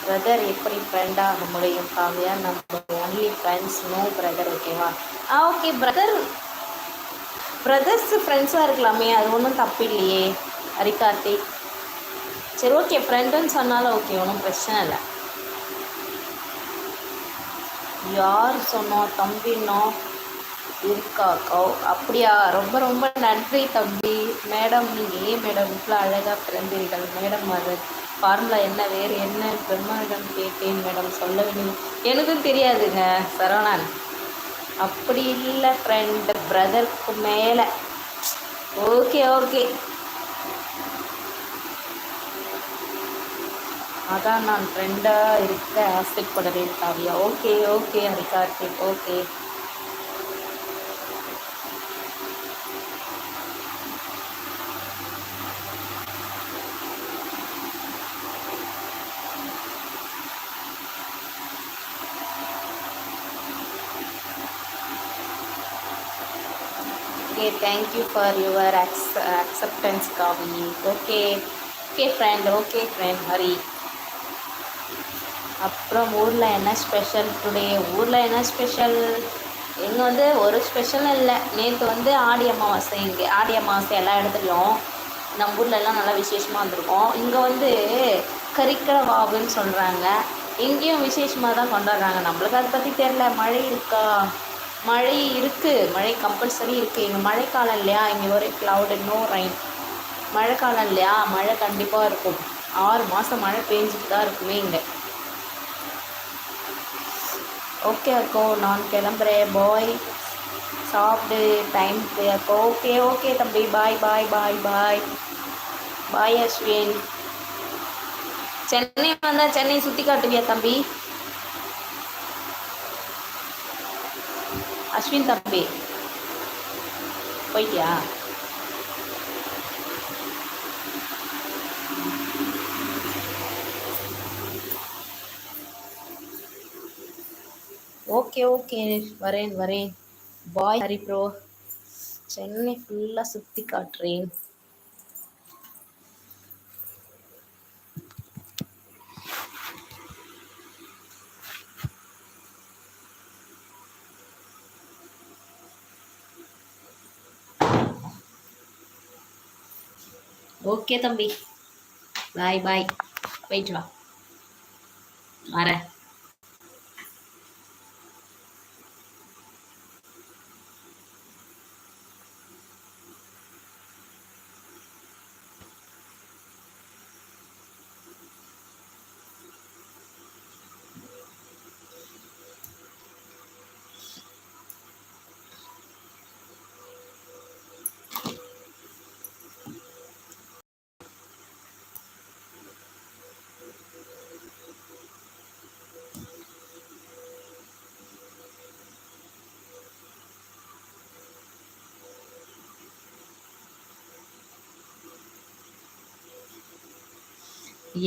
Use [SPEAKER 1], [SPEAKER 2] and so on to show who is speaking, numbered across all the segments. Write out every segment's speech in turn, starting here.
[SPEAKER 1] Brother எப்படி friend ஆக முடியும் காவியா? நம்ம ஒன்லி ஃப்ரெண்ட்ஸ், நோ பிரதர், ஓகேவா? ஓகே பிரதர், பிரதர்ஸ் ஃப்ரெண்ட்ஸாக இருக்கலாமே, அது ஒன்றும் தப்பு இல்லையே ஹரிகார்த்திக். சரி ஓகே, ஃப்ரெண்டுன்னு சொன்னாலும் ஓகே, ஒன்றும் பிரச்சனை இல்லை. யார் சொன்னோம் தம்பினோ இருக்காக்கோ? அப்படியா? ரொம்ப ரொம்ப நன்றி தம்பி. மேடம், நீங்கள் ஏன் மேடம் இவ்வளோ அழகாக பிறந்தீர்கள் மேடம்? அது ஃபார்முலா என்ன, வேறு என்ன பிரம்மாண்டம் கேட்டேன் மேடம், சொல்ல வேண்டிய எனக்கும் தெரியாதுங்க சரவணன். அப்படி இல்லை ஃப்ரெண்டு, பிரதருக்கு மேலே. ஓகே ஓகே, அதான் நான் ஃப்ரெண்டாக இருக்க ஆசைப்படுறேன் Kavya. Okay okay Harikarthik, okay. Okay, thank you for your acceptance Kavi. Okay okay friend, okay friend Hari. அப்புறம் ஊரில் என்ன ஸ்பெஷல் டுடே? ஊரில் என்ன ஸ்பெஷல்? இங்கே வந்து ஒரு ஸ்பெஷலும் இல்லை. நேற்று வந்து ஆடி அமாவாசை, இங்கே ஆடி அமாவாசை எல்லா இடத்துலையும் நம்ம ஊரில் எல்லாம் நல்லா விசேஷமாக இருந்திருக்கும். இங்கே வந்து கரிக்கடை வாவுன்னு சொல்கிறாங்க, இங்கேயும் விசேஷமாக தான் கொண்டாடுறாங்க. நம்மளுக்கு அதை பற்றி தெரில. மழை இருக்கா? மழை இருக்குது, மழை கம்பல்சரி இருக்குது. இங்கே மழைக்காலம் இல்லையா, இங்கே ஒரே க்ளவுடு, நோ ரைன். மழைக்காலம் இல்லையா, மழை கண்டிப்பாக இருக்கும். 6 மாதம் மழை பெஞ்சிட்டு தான் இருக்குமே இங்கே. ஓகே அக்கோ, நான் கிளம்புறேன், பாய். சாப்பிடு, டைம் அக்கோ. ஓகே ஓகே தம்பி, பாய் பாய் பாய் பாய் பாய். அஸ்வின், சென்னை வந்தால் சென்னை சுற்றி காட்டுவியா தம்பி? அஸ்வின் தம்பி போயிட்டியா? ஓகே ஓகே, வரேன் வரேன். பாய் ஹரி ப்ரோ, சென்னை ஃபுல்லாக சுற்றி காட்டுறேன். ஓகே தம்பி, பாய் பாய், போயிட்டு வா, வரேன்.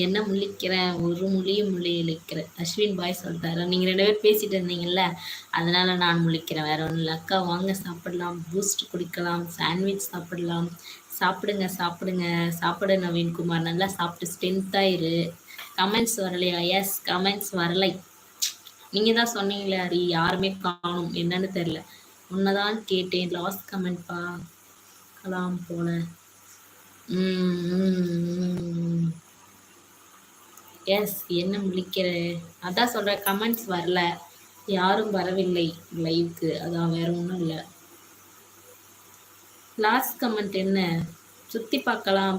[SPEAKER 1] என்ன முழிக்கிறேன், ஒரு மொழியும் முழிக்கிறேன். அஸ்வின் பாய் சொல்லிட்டாரு. நீங்கள் 2 பேர் பேசிட்டு இருந்தீங்கல்ல, அதனால நான் முழிக்கிறேன், வேற ஒன்றும் இல்லை. அக்கா வாங்க சாப்பிடலாம், பூஸ்ட் குடிக்கலாம், சாண்ட்விச் சாப்பிடலாம். சாப்பிடுங்க சாப்பிடுங்க சாப்பிடு நவீன்குமார், நல்லா சாப்பிட்டு ஸ்ட்ரென்த்தாக இரு. கமெண்ட்ஸ் வரலையா? எஸ், கமெண்ட்ஸ் வரலை. நீங்கள் தான் சொன்னீங்களே ஹரி, யாருமே காணும், என்னன்னு தெரில. உன்னதான் கேட்டேன், லாஸ்ட் கமெண்ட் பார்க்கலாம் போல. எஸ், என்ன முழிக்கிற? அதான் சொல்கிறேன், கமெண்ட்ஸ் வரல, யாரும் வரவில்லை லைவுக்கு, அதான், வேற ஒன்றும் இல்லை. லாஸ்ட் கமெண்ட் என்ன? சுற்றி பார்க்கலாம்,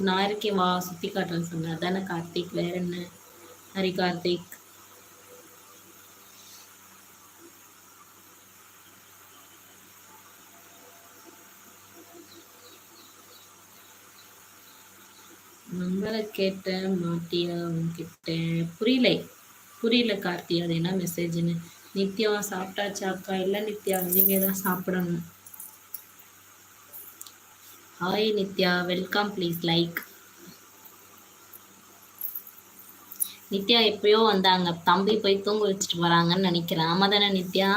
[SPEAKER 1] நான் இருக்கேன் வா, சுற்றி காட்டுறேன்னு சொன்னேன், அதானே கார்த்திக், வேற என்ன? ஹரி கார்த்திக், நம்மளை கேட்ட மாட்டியா உன்கிட்ட? புரியல கார்த்தி, அது என்ன மெசேஜ்னு. நித்யா சாப்பிட்டாச்சா அக்கா? இல்லை நித்யா, இனிமே தான் சாப்பிடணும். Hi Nithya, welcome, please like. Nithya எப்பயோ வந்தாங்க, தம்பி போய் தூங்க வச்சுட்டு வராங்கன்னு நினைக்கிறேன். ஆமா தானே நித்யா?